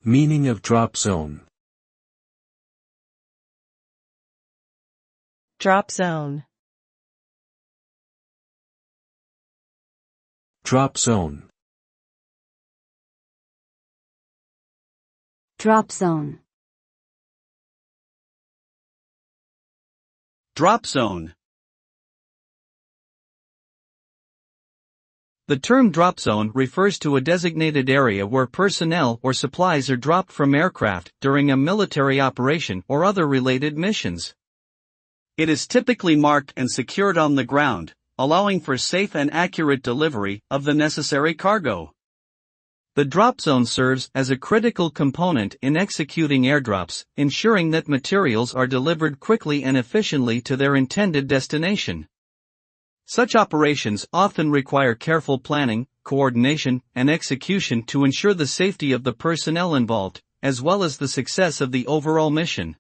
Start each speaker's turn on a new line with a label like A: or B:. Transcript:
A: Meaning of drop zone.
B: Drop zone.
A: Drop zone.
C: Drop zone.
D: Drop zone. The term drop zone refers to a designated area where personnel or supplies are dropped from aircraft during a military operation or other related missions. It is typically marked and secured on the ground, allowing for safe and accurate delivery of the necessary cargo. The drop zone serves as a critical component in executing airdrops, ensuring that materials are delivered quickly and efficiently to their intended destination. Such operations often require careful planning, coordination, and execution to ensure the safety of the personnel involved, as well as the success of the overall mission.